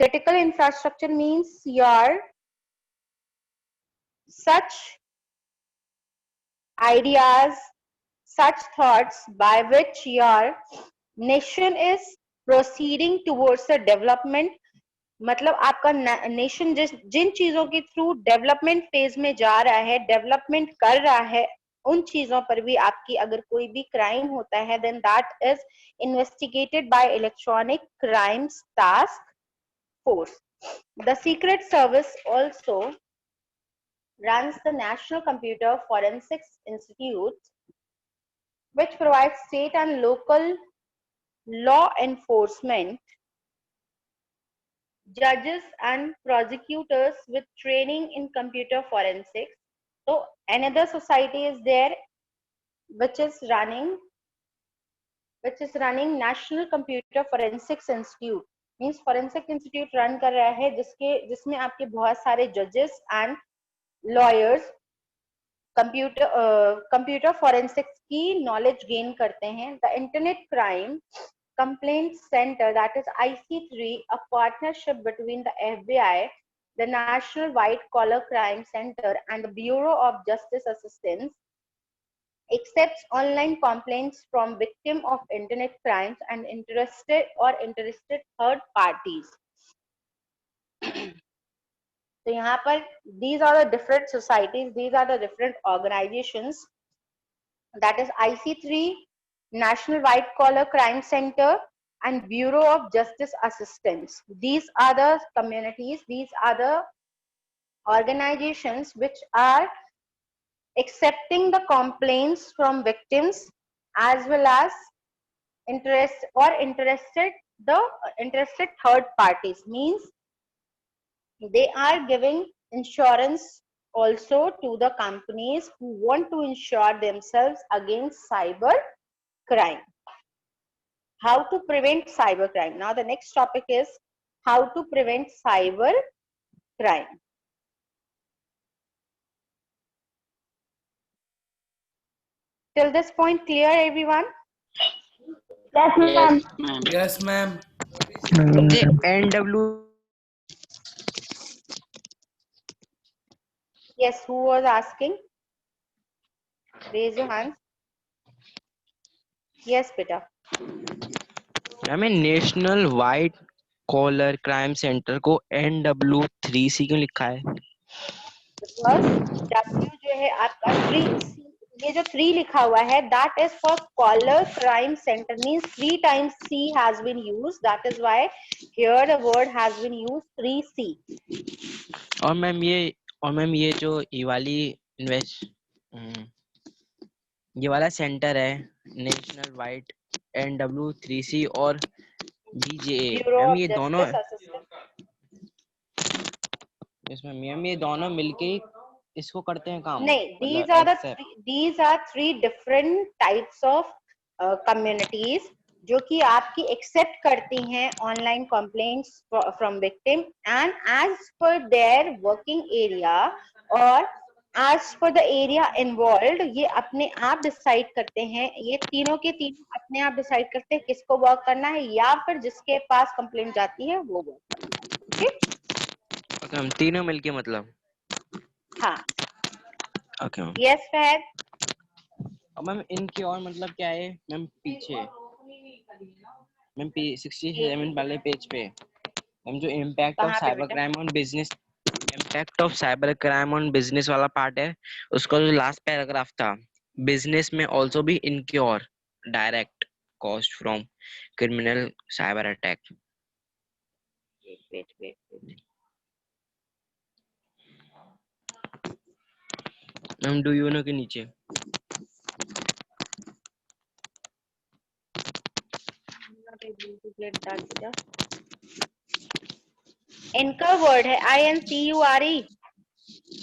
Critical infrastructure means your such ideas, such thoughts by which your nation is proceeding towards the development. मतलब आपका nation जिन चीजों के through development phase में जा रहा है, डेवलपमेंट कर रहा है, उन चीजों पर भी आपकी अगर कोई भी क्राइम होता है, then that is investigated by electronic crimes task force. The Secret Service also runs the National Computer Forensics Institute, which provides state and local law enforcement, judges and prosecutors with training in computer forensics. So another society is there which is running National Computer Forensics Institute. Means Forensic Institute run कर रहा है जिसमें आपके बहुत सारे judges and lawyers computer forensics की knowledge gain करते हैं. The internet crime complaint centre, that is IC3, a partnership between the FBI, the National White Collar Crime Center and the Bureau of Justice Assistance, accepts online complaints from victims of internet crimes and interested third parties. तो यहाँ पर these are the different societies, these are the different organizations, that is IC3, National White Collar Crime Center and Bureau of Justice Assistance. These are the communities, these are the organizations which are accepting the complaints from victims as well as interested third parties. Means they are giving insurance also to the companies who want to insure themselves against cyber crime. How to prevent cyber crime? Now the next topic is how to prevent cyber crime. Till this point clear, everyone? Yes, ma'am. Yes, ma'am. The NW. Yes, who was asking? Raise your hands. Yes, beta. Ma'am national white collar crime centre को NW3C क्यों लिखा है? Because W जो है आपका 3, ये जो 3 लिखा हुआ है, that is for collar crime center, means 3 times C has been used. That is why here the word has been used 3C. और मैम ये जो ये वाला सेंटर है नेशनल वाइट NW3C और BJA, Bureau मैम of ये दोनों Justice Assistance. इसमें मैम ये दोनों मिलके इसको करते हैं काम? नहीं, मतलब these are 3 different types of communities जो कि आपकी एक्सेप्ट करती हैं online complaints from victim, and as per their working area और as per the area involve, ये अपने आप डिसाइड करते हैं, ये तीनों के तीनों अपने आप डिसाइड करते हैं किसको वर्क करना है या फिर जिसके पास कंप्लेंट जाती है वो वर्क करना है. ओके हम तीनों मिलके मतलब. हाँ. Okay ma'am. यस फहद. और मैम इनकी और मतलब क्या है मैम? पीछे मैम 67 वाले पेज पे मैम जो इम्पैक्ट ऑफ कहाँ पे साइबर बेटा? Crime on business, impact of cyber crime on business वाला पार्ट है, उसका जो लास्ट पैराग्राफ था, बिजनेस में ऑल्सो भी incur direct cost from criminal cyber attack. Wait. Ma'am do you know के नीचे एंकर वर्ड है INCURE.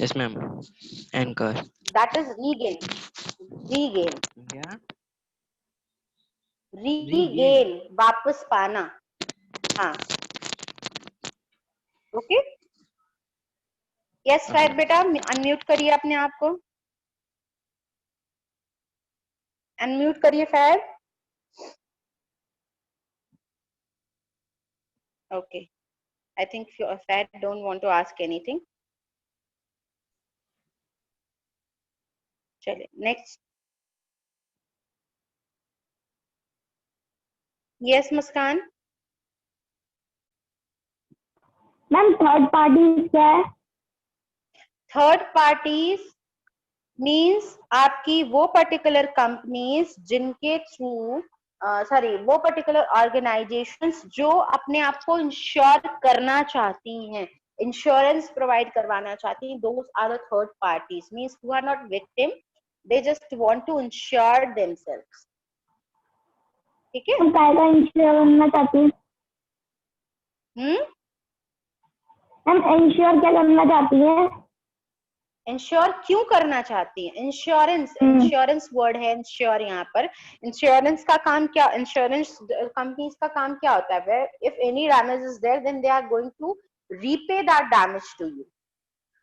Yes ma'am anchor. That is regain. क्या? रीगेन वापस पाना. हाँ. ओके. यस फैद बेटा, अनम्यूट करिए अपने आप को. अनम्यूट करिए फैद. Okay. I think Fat don't want to ask anything. चलिए next. Yes, Muskan. Ma'am third party क्या है? थर्ड पार्टीज मीन्स आपकी वो पर्टिकुलर कंपनीज जिनके थ्रू सॉरी वो पर्टिकुलर ऑर्गेनाइजेशंस जो अपने आप को इंश्योर करना चाहती हैं, इंश्योरेंस प्रोवाइड करवाना चाहती हैं, those are the third parties means who are not victim, they just want to insure themselves. ठीक है. हम काय का इंश्योर करना चाहती हैं? हम इंश्योर क्या करना चाहती हैं? इंश्योर क्यों करना चाहती है? इंश्योरेंस, इंश्योरेंस वर्ड है इंश्योर यहाँ पर. इंश्योरेंस का काम क्या, इंश्योरेंस कंपनीज का काम क्या होता है? Where if any damage is there then they are going to repay that damage to you.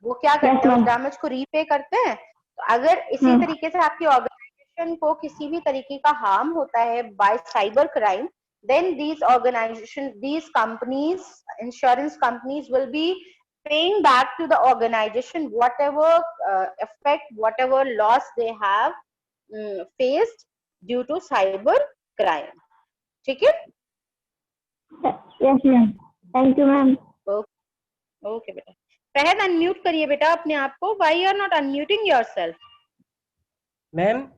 वो क्या करते हैं? उस डैमेज को रीपे करते हैं. तो अगर इसी तरीके से आपकी ऑर्गेनाइजेशन को किसी भी तरीके का हार्म होता है bye cyber crime, then these organizations, these companies, insurance companies will be paying back to the organization whatever effect, whatever loss they have faced due to cyber crime. ठीक है. Yes ma'am, thank you ma'am. Okay बेटा. Fahad unmute करिए बेटा अपने आप को. Why you are not unmuting yourself? Ma'am.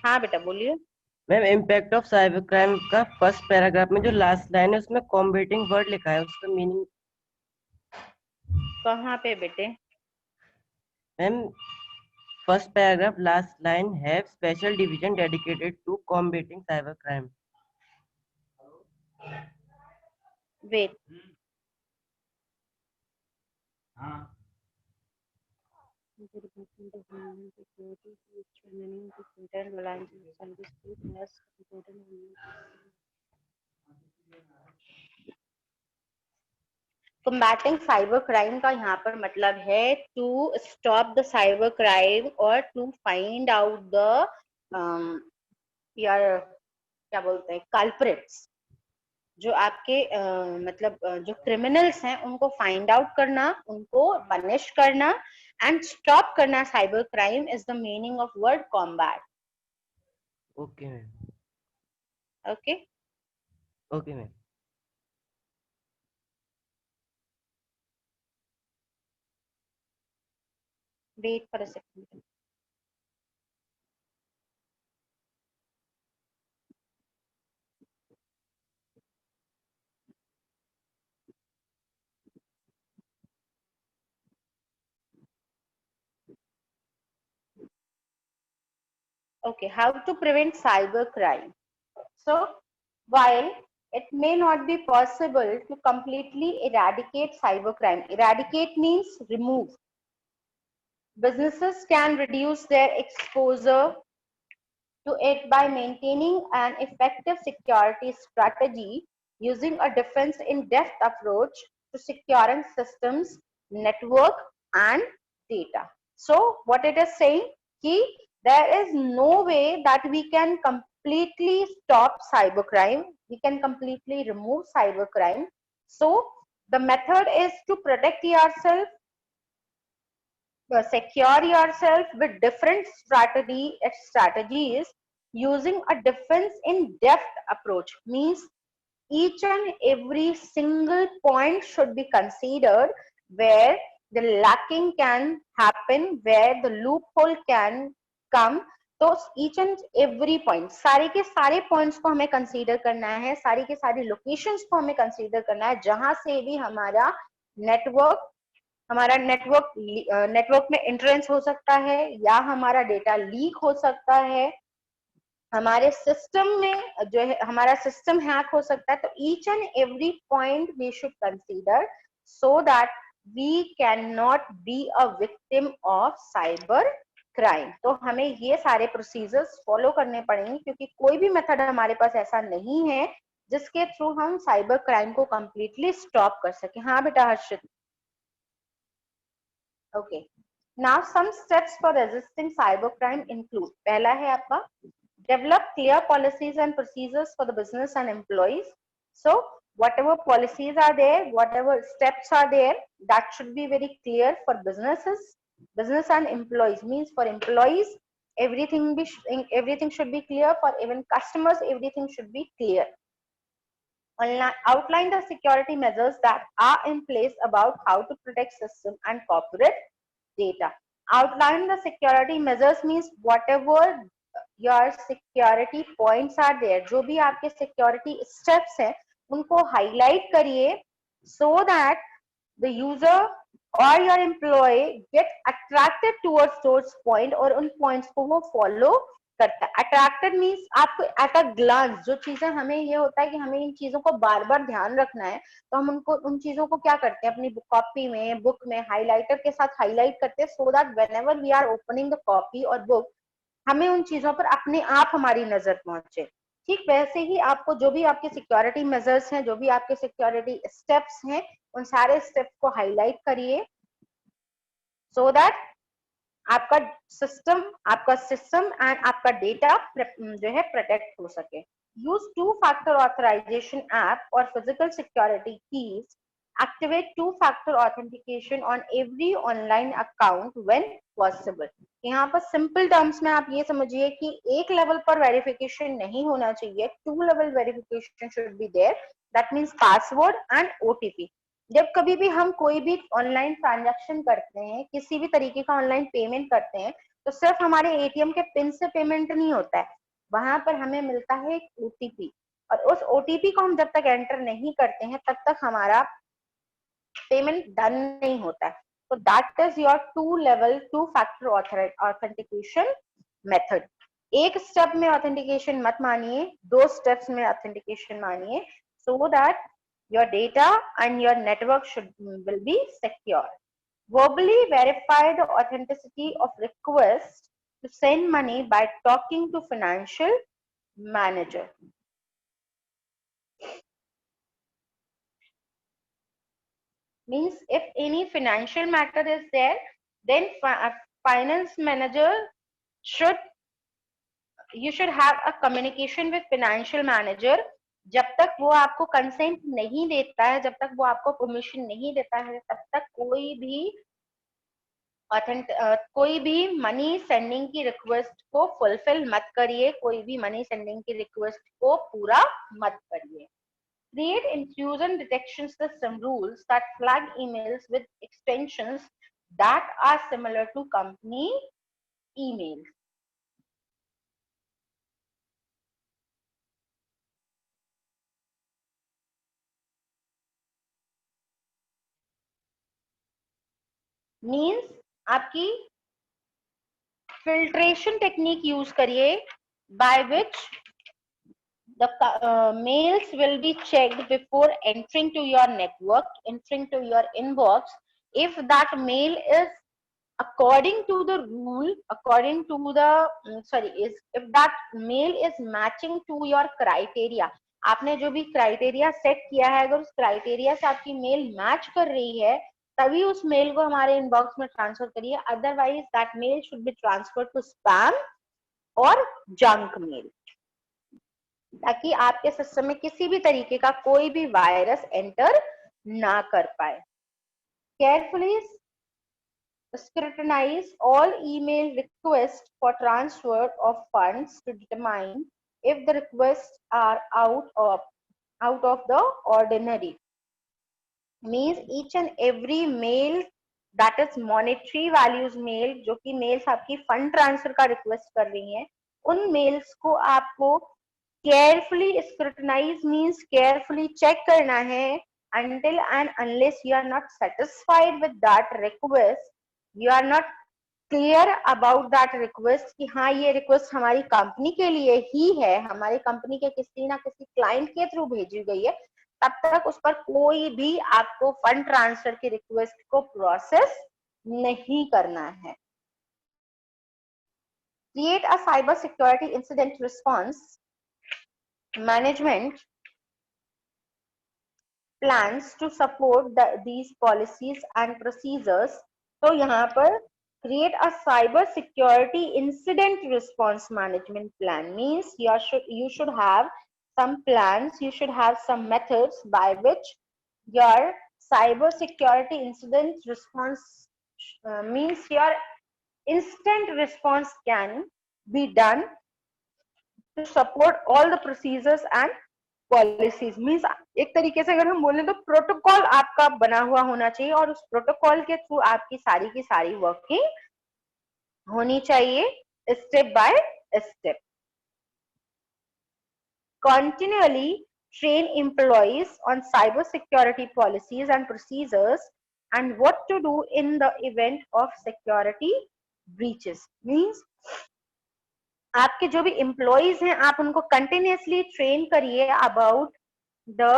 हाँ बेटा बोलिए. Ma'am impact of cyber crime का फर्स्ट पैराग्राफ में जो लास्ट लाइन है उसमें कॉम्बेटिंग वर्ड लिखा है, उसका मीनिंग कहाँ पे बेटे? Ma'am first paragraph last line है special division dedicated to combating cyber crime. Wait. Combating cyber crime का यहाँ पर मतलब है to stop the cyber crime और to find out the यार क्या बोलते हैं culprits, जो आपके मतलब जो क्रिमिनल्स हैं उनको फाइंड आउट करना, उनको पनिश करना एंड स्टॉप करना cyber crime is the meaning of word combat. Okay ma'am. Okay. Okay ma'am. Wait for a second. Okay, how to prevent cyber crime? So while it may not be possible to completely eradicate cybercrime, eradicate means remove, businesses can reduce their exposure to it by maintaining an effective security strategy using a defense in depth approach to securing systems, network, and data. So, what it is saying, ki there is no way that we can completely stop cybercrime, we can completely remove cybercrime. So, the method is to protect yourself, secure yourself with different strategies using a defense in depth approach. Means each and every single point should be considered where the lacking can happen, where the loophole can come. तो each and every point, सारे के सारे points को हमें consider करना है, सारी के सारी locations को हमें consider करना है जहां से भी हमारा नेटवर्क में एंट्रेंस हो सकता है या हमारा डेटा लीक हो सकता है, हमारे सिस्टम में जो है हमारा सिस्टम हैक हो सकता है. तो each and every point we should consider so that we can not be a victim of cyber crime. तो हमें ये सारे प्रोसीजर्स फॉलो करने पड़ेंगे क्योंकि कोई भी मेथड हमारे पास ऐसा नहीं है जिसके थ्रू हम साइबर क्राइम को कंप्लीटली स्टॉप कर सके. हाँ बेटा हर्षित. Okay. Now some steps for resisting cybercrime include, पहला है आपका develop clear policies and procedures for the business and employees. So whatever policies are there, whatever steps are there, that should be very clear for businesses, business and employees. Means for employees, everything should be clear. For even customers, everything should be clear. Outline the security measures that are in place about how to protect system and corporate data. Outline the security measures means whatever your security points are there, जो भी आपके security steps हैं, उनको highlight करिए so that the user or your employee get attracted towards those point और उन points को वो follow करता है. अट्रैक्टेड मीन्स आपको एट अ ग्लांस जो चीजें, हमें ये होता है कि हमें इन चीजों को बार बार ध्यान रखना है, तो हम उनको उन चीजों को क्या करते हैं अपनी कॉपी में, बुक में हाइलाइटर के साथ हाईलाइट करते हैं, so that whenever we are opening the copy और बुक, हमें उन चीजों पर अपने आप हमारी नजर पहुंचे. ठीक वैसे ही आपको जो भी आपके सिक्योरिटी मेजर्स हैं, जो भी आपके सिक्योरिटी स्टेप्स हैं, उन सारे स्टेप्स को हाईलाइट करिए सो दैट आपका सिस्टम एंड आपका डेटा जो है प्रोटेक्ट हो सके. यूज 2-factor ऑथराइजेशन ऐप और physical security keys. Activate 2-factor authentication on every online account when possible. यहाँ पर सिंपल टर्म्स में आप ये समझिए कि एक लेवल पर वेरिफिकेशन नहीं होना चाहिए, 2 level verification should be there. That means password and OTP. जब कभी भी हम कोई भी ऑनलाइन ट्रांजैक्शन करते हैं, किसी भी तरीके का ऑनलाइन पेमेंट करते हैं, तो सिर्फ हमारे एटीएम के पिन से पेमेंट नहीं होता है, वहां पर हमें मिलता है एक ओटीपी, और उस ओटीपी को हम जब तक एंटर नहीं करते हैं तब तक हमारा पेमेंट डन नहीं होता है. तो that is your 2-factor authentication method. एक स्टेप में ऑथेंटिकेशन मत मानिए, 2 स्टेप्स में ऑथेंटिकेशन मानिए, so that your data and your network will be secure. Verbally verify the authenticity of request to send money by talking to financial manager. Means if any financial matter is there, then finance manager you should have a communication with financial manager. जब तक वो आपको consent नहीं देता है, जब तक वो आपको परमिशन नहीं देता है, तब तक कोई भी मनी सेंडिंग की रिक्वेस्ट को फुलफिल मत करिए, कोई भी मनी सेंडिंग की रिक्वेस्ट को पूरा मत करिए. Create intrusion detection system rules that flag emails with extensions that are similar to company emails. Means आपकी फिल्ट्रेशन टेक्निक यूज करिए by which the mails will be checked before entering to your network, entering to your inbox. If that mail is according to the rule, according to the if that mail is matching to your criteria, आपने जो भी criteria set किया है, अगर उस criteria से आपकी mail match कर रही है, तभी उस मेल को हमारे इनबॉक्स में ट्रांसफर करिए. Otherwise that mail should be transfer to spam और जंक मेल, ताकि आपके सिस्टम में किसी भी तरीके का कोई भी वायरस एंटर ना कर पाए. Carefully scrutinize all email requests for transfer of funds to determine if the requests are out of the ordinary. Means each and every mail that is monetary values mail, जो कि mails आपकी fund transfer का request कर रही हैं, उन mails को आपको carefully scrutinise means carefully check करना है. until and unless you are not satisfied with that request, you are not clear about that request कि हाँ ये रिक्वेस्ट हमारी कंपनी के लिए ही है, हमारी कंपनी के किसी ना किसी क्लाइंट के थ्रू भेजी गई है, तब तक उस पर कोई भी आपको फंड ट्रांसफर की रिक्वेस्ट को प्रोसेस नहीं करना है. Create a cyber security incident response management plans to support these policies and procedures. तो यहाँ पर create a cyber security incident response management plan means you should have some plans, you should have some methods by which your cyber security incident response means your instant response can be done to support all the procedures and policies. Means एक तरीके से अगर हम बोले तो protocol आपका बना हुआ होना चाहिए और उस प्रोटोकॉल के थ्रू आपकी सारी की सारी वर्किंग होनी चाहिए step by step. Continually train employees on cyber security policies and procedures and what to do in the event of security breaches. Means आपके जो भी एम्प्लॉइज हैं आप उनको कंटिन्यूअसली ट्रेन करिए about the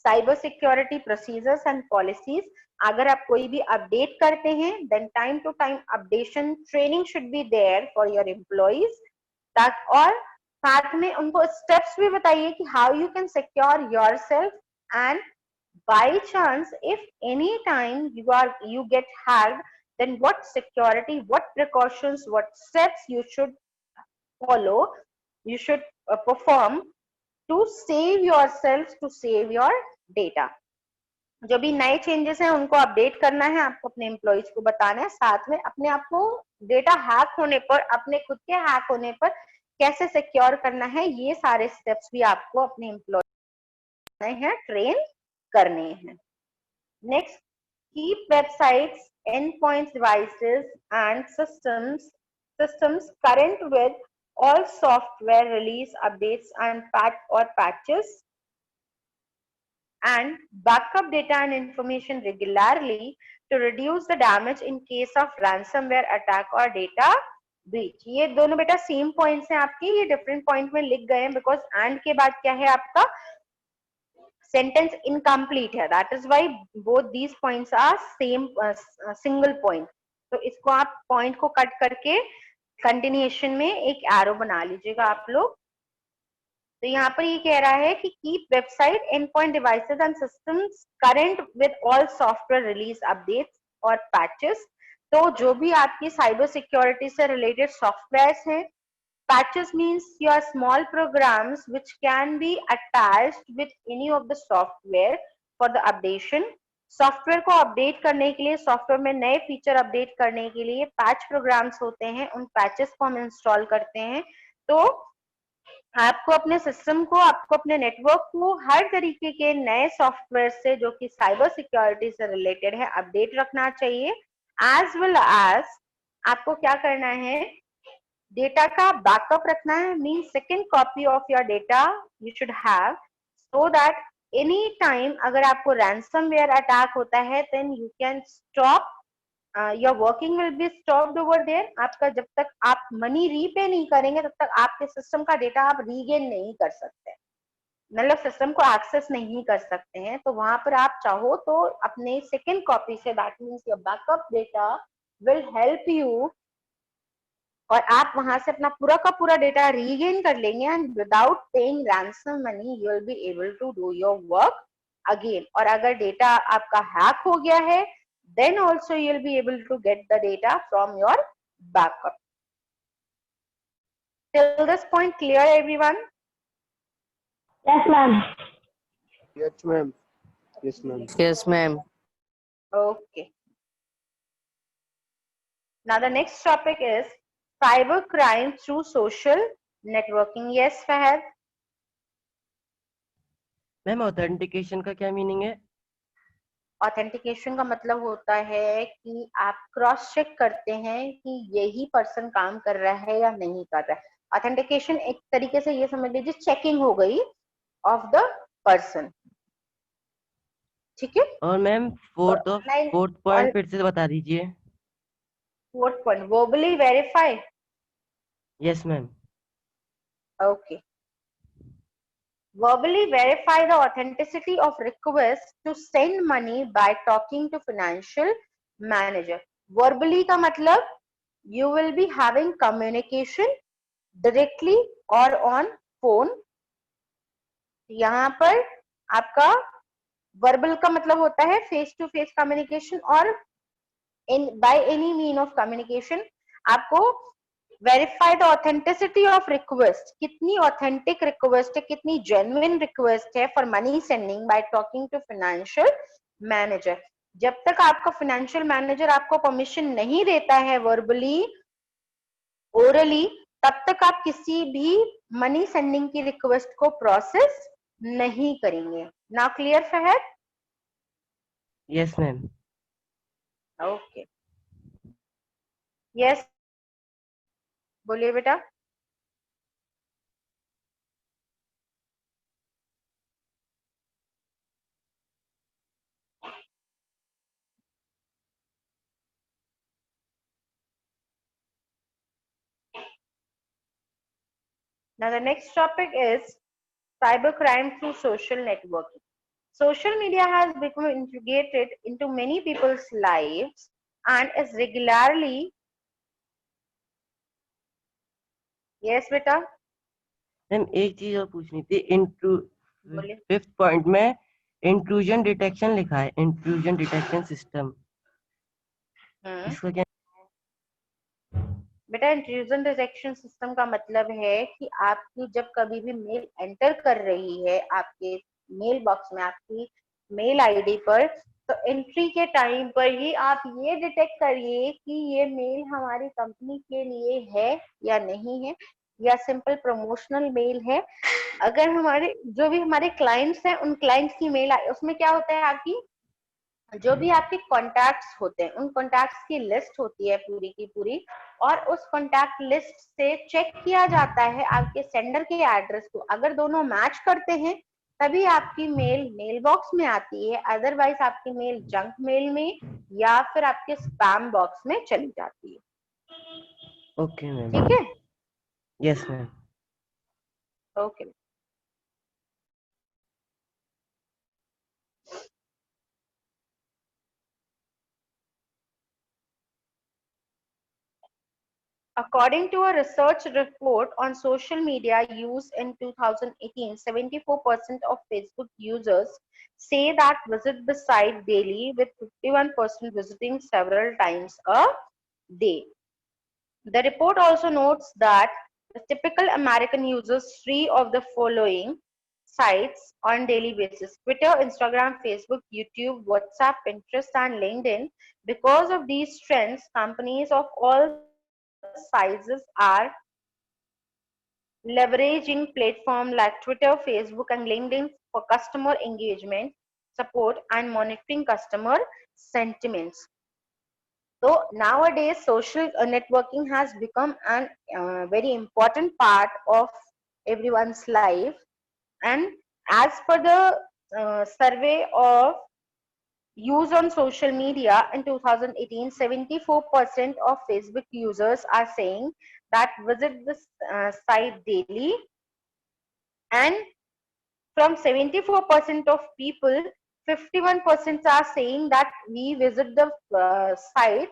cyber security procedures and policies. अगर आप कोई भी अपडेट करते हैं then time to time updation training should be there for your employees. और साथ में उनको स्टेप्स भी बताइए कि how you can secure yourself and by chance if any time you get hacked, then what security, what precautions, what steps you should follow, you should perform to save yourself, to save your data. जो भी नए changes हैं उनको update करना है, आपको अपने employees को बताना है. साथ में अपने आप को डेटा हैक होने पर, अपने खुद के हैक होने पर कैसे सिक्योर करना है, ये सारे स्टेप्स भी आपको अपने एम्प्लॉय हैं ट्रेन करने हैं. Next, keep websites, endpoints, devices and systems current with all software release updates and patches, and backup data and information regularly to reduce the damage in case of ransomware attack or data breach. ये दोनों बेटा same points हैं आपके, ये different point में लिख गए हैं बिकॉज एंड के बाद क्या है आपका sentence incomplete है. that is why both these points are same single point. तो इसको आप पॉइंट को कट करके कंटिन्यूएशन में एक एरो बना लीजिएगा आप लोग. तो यहाँ पर ये कह रहा है कि keep website, and point, devices and systems current with all software release updates और पैचेस. तो जो भी आपकी साइबर सिक्योरिटी से रिलेटेड सॉफ्टवेयर्स हैं, patches means your small programs which can be attached with any of the software for the updation. Software को update करने के लिए, सॉफ्टवेयर में नए फीचर अपडेट करने के लिए पैच प्रोग्राम्स होते हैं, उन पैचेस को हम इंस्टॉल करते हैं. तो आपको अपने सिस्टम को, आपको अपने नेटवर्क को हर तरीके के नए सॉफ्टवेयर से जो कि साइबर सिक्योरिटी से रिलेटेड है अपडेट रखना चाहिए. एज वेल एज आपको क्या करना है, डेटा का बैकअप रखना है. Mean second copy of your data you should have so that any time अगर आपको रैंसमवेयर अटैक होता है then you can stop, your working will be stopped over there. आपका जब तक आप मनी रीपे नहीं करेंगे तब तक आपके सिस्टम का डेटा आप रीगेन नहीं कर सकते, मतलब सिस्टम को एक्सेस नहीं कर सकते हैं. तो वहां पर आप चाहो तो अपने सेकेंड कॉपी से, that means your backup data will help you, और आप वहां से अपना पूरा का पूरा डेटा रीगेन कर लेंगे and without paying ransom money you will be able to do your work again. और अगर डेटा आपका हैक हो गया है then also you will be able to get the data from your backup. Till this point clear everyone? Yes, ma'am. Yes, ma'am. Yes, ma'am. Yes, ma'am. Okay. Now the next topic is cyber crime through social networking. Yes, Fahad. Ma'am authentication का क्या meaning है? Authentication का मतलब होता है कि आप cross check करते हैं कि यही पर्सन काम कर रहा है या नहीं कर रहा है. ऑथेंटिकेशन एक तरीके से ये समझ लीजिए चेकिंग हो गई ऑफ द पर्सन. ठीक है. और मैम फोर्थ पॉइंट फिर से बता दीजिए. Fourth point, verbally verify. Yes ma'am. Okay. Verbally verify the authenticity of request to send money by talking to financial manager. Verbally का मतलब you will be having communication directly or on phone. यहाँ पर आपका verbal का मतलब होता है face to face communication और by any mean of communication. आपको verify the authenticity of request, कितनी ऑथेंटिक रिक्वेस्ट है, कितनी जेन्युइन रिक्वेस्ट है for money sending by talking to financial manager. जब तक आपका फाइनेंशियल मैनेजर आपको परमिशन नहीं देता है वर्बली ओरली, तब तक आप किसी भी मनी सेंडिंग की रिक्वेस्ट को प्रोसेस नहीं करेंगे। Now clear Fahad? Yes, ma'am. Okay, yes बोलिए बेटा। Now the next topic is cybercrime through social networking. Social media has become integrated into many people's lives and is regularly, yes beta, ma'am एक चीज और पूछनी थी, intro बोलिए। 5th point में intrusion detection लिखा है, इंट्रूजन डिटेक्शन सिस्टम, इसका क्या? बेटा इंट्रूजन डिटेक्शन सिस्टम का मतलब है कि आपकी जब कभी भी मेल एंटर कर रही है आपके मेल बॉक्स में, आपकी मेल आईडी पर, तो एंट्री के टाइम पर ही आप ये डिटेक्ट करिए कि ये मेल हमारी कंपनी के लिए है या नहीं है, या सिंपल प्रमोशनल मेल है। अगर हमारे जो भी हमारे क्लाइंट्स हैं, उन क्लाइंट्स की मेल आई, उसमें क्या होता है, आपकी जो भी आपके कॉन्टैक्ट्स होते हैं उन कॉन्टैक्ट्स की लिस्ट होती है पूरी की पूरी, और उस कॉन्टैक्ट लिस्ट से चेक किया जाता है आपके सेंडर के एड्रेस को। अगर दोनों मैच करते हैं तभी आपकी मेल मेल बॉक्स में आती है, अदरवाइज आपकी मेल जंक मेल में या फिर आपके स्पैम बॉक्स में चली जाती है। Okay ma'am. ठीक है, yes ma'am. Okay. According to a research report on social media use in 2018, 74% of Facebook users say that visit the site daily, with 51% visiting several times a day. The report also notes that the typical American uses three of the following sites on daily basis: Twitter, Instagram, Facebook, YouTube, WhatsApp, Pinterest, and LinkedIn. Because of these trends, companies of all sizes are leveraging platforms like Twitter, Facebook, and LinkedIn for customer engagement, support, and monitoring customer sentiments. So nowadays, social networking has become an very important part of everyone's life. And as per the survey of use on social media in 2018, 74% of Facebook users are saying that visit this site daily, and from 74% of people, 51% are saying that we visit the site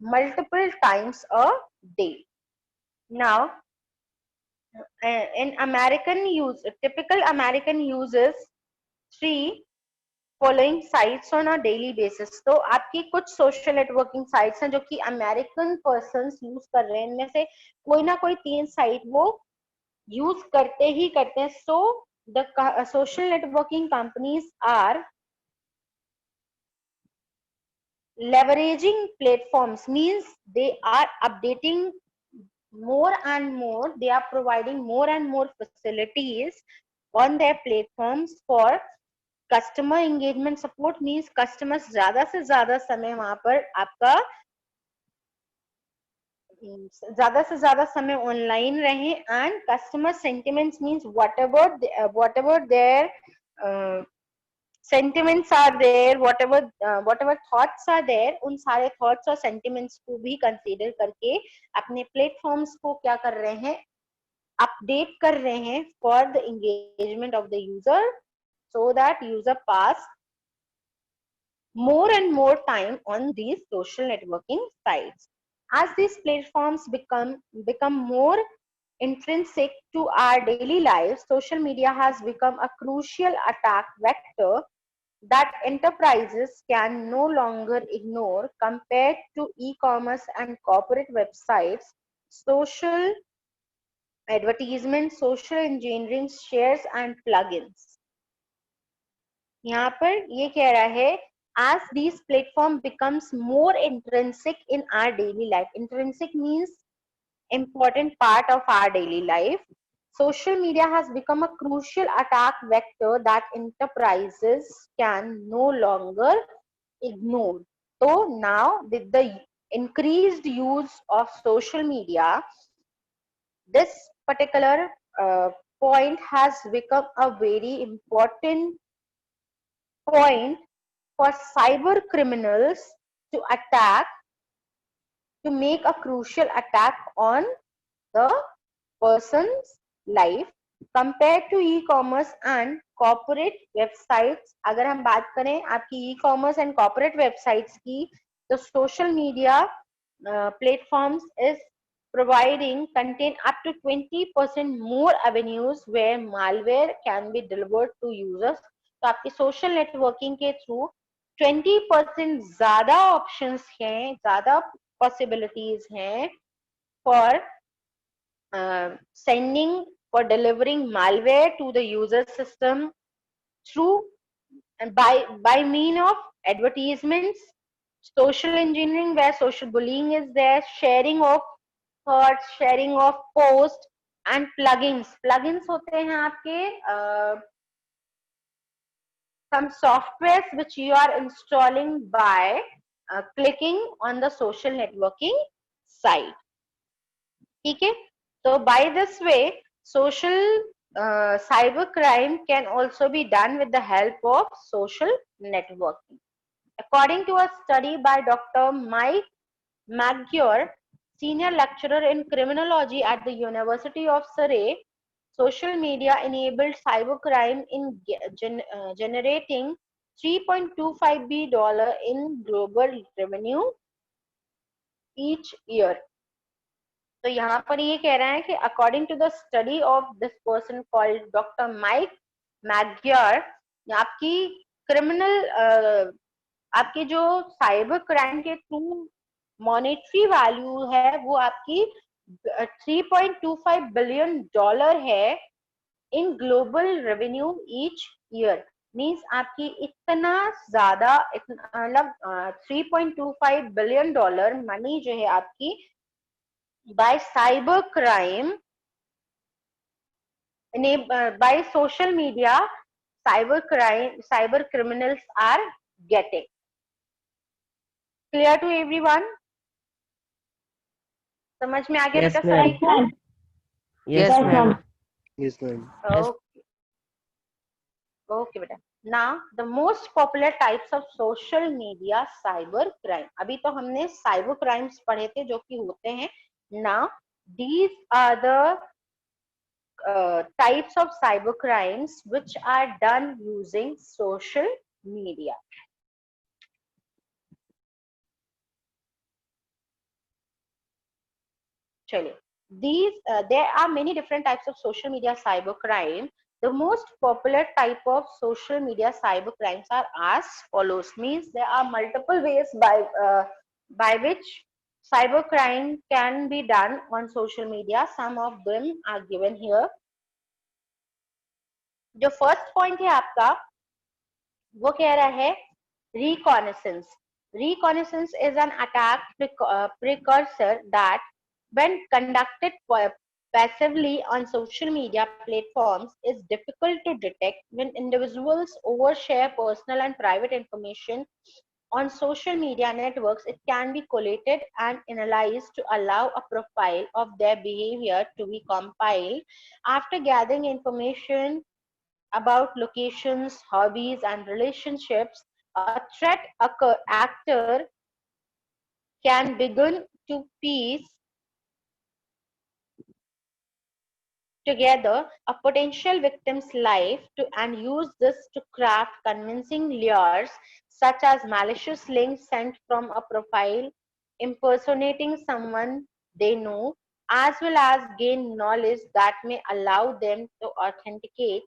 multiple times a day. Now, in American use, typical American uses three following sites on a daily basis. तो आपकी कुछ social networking sites हैं जो कि American persons use कर रहे हैं, इनमें से कोई ना कोई 3 साइट वो यूज करते ही करते हैं. So the social networking companies are leveraging platforms, means they are updating more and more, they are providing more and more facilities on their platforms for customer engagement support. Means customers ज्यादा से ज्यादा समय वहां पर आपका ज्यादा से ज्यादा समय ऑनलाइन रहे. And customer sentiments means whatever their sentiments are there, whatever thoughts are there, उन सारे thoughts और sentiments को भी consider करके अपने platforms को क्या कर रहे हैं, update कर रहे हैं for the engagement of the user, so that user pass more and more time on these social networking sites. As these platforms become more intrinsic to our daily lives, social media has become a crucial attack vector that enterprises can no longer ignore. Compared to e-commerce and corporate websites, social advertisement, social engineering, shares and plugins. यहाँ पर ये कह रहा है as these platform becomes more intrinsic in our daily life. Intrinsic means important part of our daily life. Social media has become a crucial attack vector that enterprises can no longer ignore. So now with the increased use of social media, this particular point has become a very important point for cyber criminals to attack, to make a crucial attack on the person's life compared to e-commerce and corporate websites. अगर हम बात करें आपकी e-commerce and corporate websites की, तो social media platforms is providing contain up to 20% more avenues where malware can be delivered to users. तो आपकी social networking के through 20% ज्यादा options हैं, ज्यादा possibilities हैं for sending, for delivering malware to the user system through and by mean of advertisements, social engineering where social bullying is there, sharing of thoughts, sharing of posts and plugins. Plugins होते हैं आपके some softwares which you are installing by clicking on the social networking site. ठीक है? So by this way, social cyber crime can also be done with the help of social networking. According to a study by Dr. Mike Magyar, senior lecturer in criminology at the University of Surrey, social media enabled cybercrime in generating $3.25 billion in global revenue each year. तो यहाँ पर ये कह रहा है कि according to the study of this person called doctor Mike McGuire, आपकी criminal आपकी जो साइबर क्राइम के थ्रू मॉनेटरी वैल्यू है वो आपकी $3.25 बिलियन है in global revenue each year. Means आपकी इतना ज्यादा मतलब $3.25 बिलियन मनी जो है आपकी by cyber crime, by social media, cyber crime, cyber criminals are getting. Clear to everyone? समझ में आ गया बेटा सभी को? Yes, ma'am. Yes, ma'am. Okay. Okay बेटा. Now the most popular types of social media cyber crime. अभी तो हमने cyber crimes पढ़े थे जो कि होते हैं. Now these are the types of cyber crimes which are done using social media. चलिए, these there are many different types of social media cyber crime. The most popular type of social media cyber crimes are as follows. Means there are multiple ways by which cybercrime can be done on social media. Some of them are given here. जो first point है आपका वो कह रहा है reconnaissance. Reconnaissance is an attack precursor that when conducted passively on social media platforms is difficult to detect. When individuals overshare personal and private information on social media networks, it can be collated and analyzed to allow a profile of their behavior to be compiled. After gathering information about locations, hobbies, and relationships, a threat actor can begin to piece together a potential victim's life and use this to craft convincing lures such as malicious links sent from a profile impersonating someone they know, as well as gain knowledge that may allow them to authenticate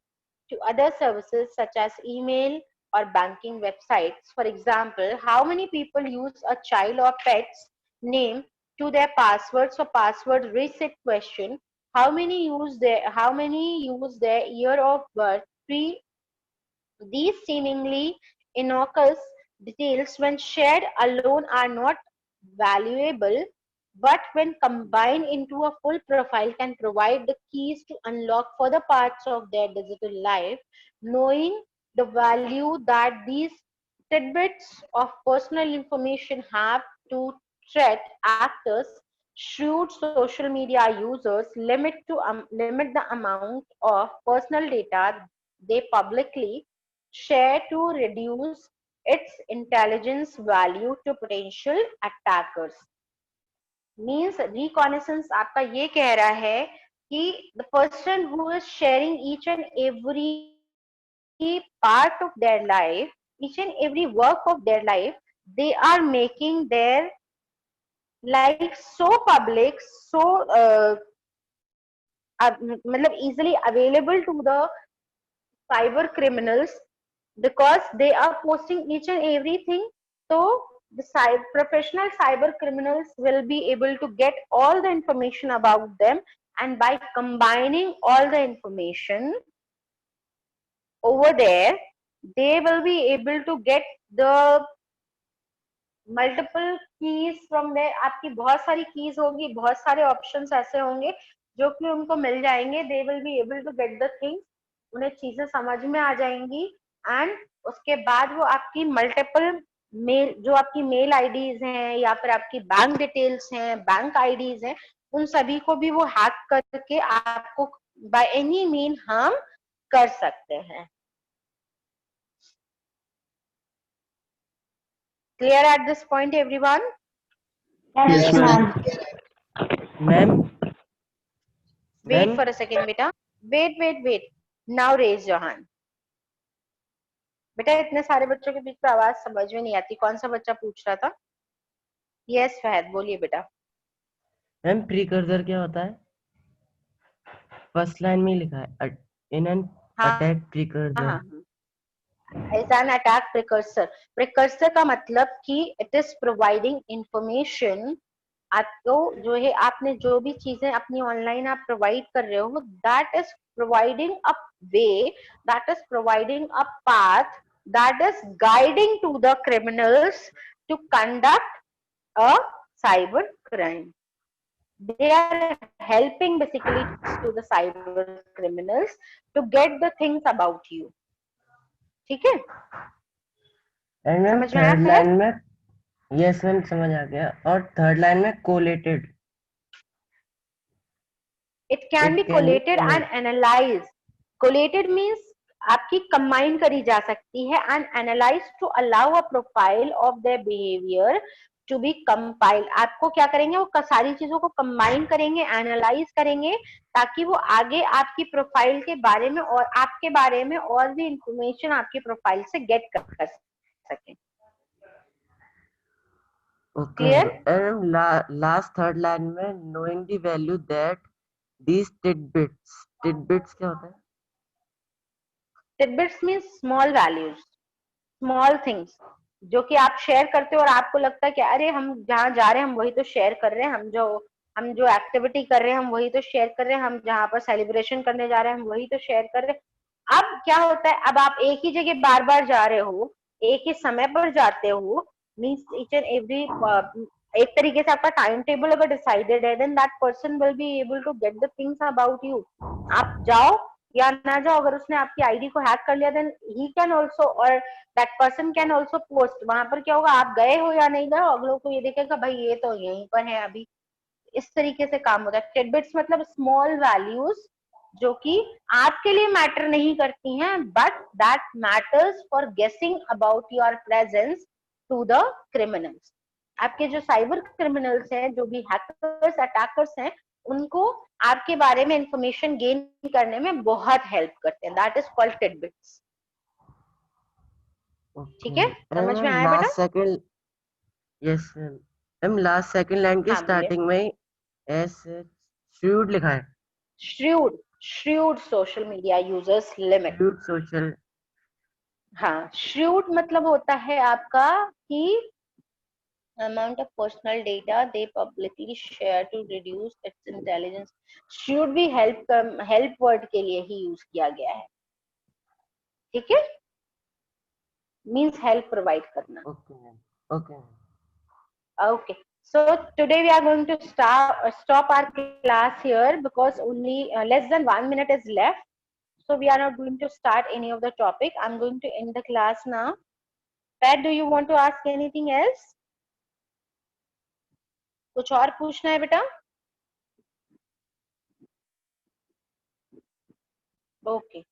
to other services such as email or banking websites. For example, how many people use a child or pet's name to their passwords or password reset question. How many use their year of birth pre these seemingly innocuous details, when shared alone, are not valuable, but when combined into a full profile, can provide the keys to unlock further parts of their digital life. Knowing the value that these tidbits of personal information have to threat actors, shrewd social media users limit the amount of personal data they publicly share to reduce its intelligence value to potential attackers. Means reconnaissance आपका ये कह रहा है कि the person who is sharing each and every part of their life, each and every work of their life, they are making their life so public, so मतलब easily available to the cyber criminals, because they are posting each and everything. So the professional cyber criminals will be able to get all the information about them, and by combining all the information over there, they will be able to get the multiple keys from there. आपकी बहुत सारी keys होगी, बहुत सारे options ऐसे होंगे जो कि उनको मिल जाएंगे. They will be able to get the things, उन्हें चीजें समझ में आ जाएंगी. एंड उसके बाद वो आपकी मल्टीपल मेल, जो आपकी मेल आईडीज हैं या फिर आपकी बैंक डिटेल्स हैं, बैंक आईडीज हैं, उन सभी को भी वो हैक करके आपको बाय एनी मीन हार्म कर सकते हैं. Clear at this point, everyone? Yes, Yes, ma'am. Ma'am Wait for a second, beta. Wait. Now raise your hand. बेटा इतने सारे बच्चों के बीच में आवाज समझ में नहीं आती. कौन सा बच्चा पूछ रहा था? यस फहद, बोलिए बेटा. मैम प्रीकर्सर क्या होता है? फर्स्ट लाइन में ही लिखा है in an attack precursor. Is an attack precursor. Precursor का मतलब कि it is providing information. आपको जो है, आपने जो भी चीजें अपनी ऑनलाइन आप प्रोवाइड कर रहे हो, that is providing a way, that is providing a path, that is guiding to the criminals to conduct a cyber crime. They are helping basically to the cyber criminals to get the things about you. ठीक है? And ma'am समझ में आया third फिर? Line में, yes ma'am समझ आ गया. और थर्ड लाइन में collated. It can be collated and analyzed. Collated means आपकी कंबाइन करी जा सकती है, and analyzed to allow a profile of their behavior to be compiled. आपको क्या करेंगे, वो सारी चीजों को कंबाइन करेंगे, एनालाइज करेंगे, ताकि वो आगे आपकी प्रोफाइल के बारे में और आपके बारे में और भी इंफॉर्मेशन आपकी प्रोफाइल से गेट कर सके. Clear? And last third line में knowing the value that these tidbits क्या होता है? Tidbits means small values, small things जो कि आप शेयर करते हो और आपको लगता है कि अरे हम जहाँ जा रहे हैं हम वही तो शेयर कर रहे हैं, हम जो एक्टिविटी कर रहे हैं हम वही तो शेयर कर रहे हैं, हम जहाँ पर सेलिब्रेशन करने जा रहे हैं हम वही तो शेयर कर रहे हैं. अब क्या होता है, अब आप एक ही जगह बार बार जा रहे हो, एक ही समय पर जाते हो, मीन्स ईच एंड एवरी, एक तरीके से आपका टाइम टेबल अगर डिसाइडेड है, then that person will be able to get the things about you. आप जाओ या ना जाओ, अगर उसने आपकी आईडी को हैक कर लिया, देन ही कैन ऑल्सो, और that person can also post. वहां पर क्या होगा, आप गए हो या नहीं गए हो, अगलों को ये देखेगा भाई ये तो यहीं पर है अभी. इस तरीके से काम होता है. टिडबिट्स मतलब स्मॉल वैल्यूज जो कि आपके लिए मैटर नहीं करती हैं, but that matters for guessing about your presence to the criminals. आपके जो साइबर क्रिमिनल्स हैं, जो भी हैकर्स अटैकर्स हैं, उनको आपके बारे में इंफॉर्मेशन गेन करने में बहुत हेल्प करते हैं. That is called titbits. ठीक है, समझ में आया बेटा? Second, yes ma'am. Last second line के स्टार्टिंग में एस श्रूड लिखा है. Shrewd social media users limit. Shrewd social. हाँ, श्रूड मतलब होता है आपका कि amount of personal data they publicly share to reduce its intelligence. Should be help word के लिए ही use किया गया है. ठीक है? Means help provide करना. Okay, ma'am. Okay, ma'am. Okay. So today we are going to stop our class here because only less than 1 minute is left. So we are not going to start any of the topic. I'm going to end the class now. Pat, do you want to ask anything else? कुछ और पूछना है बेटा? Okay.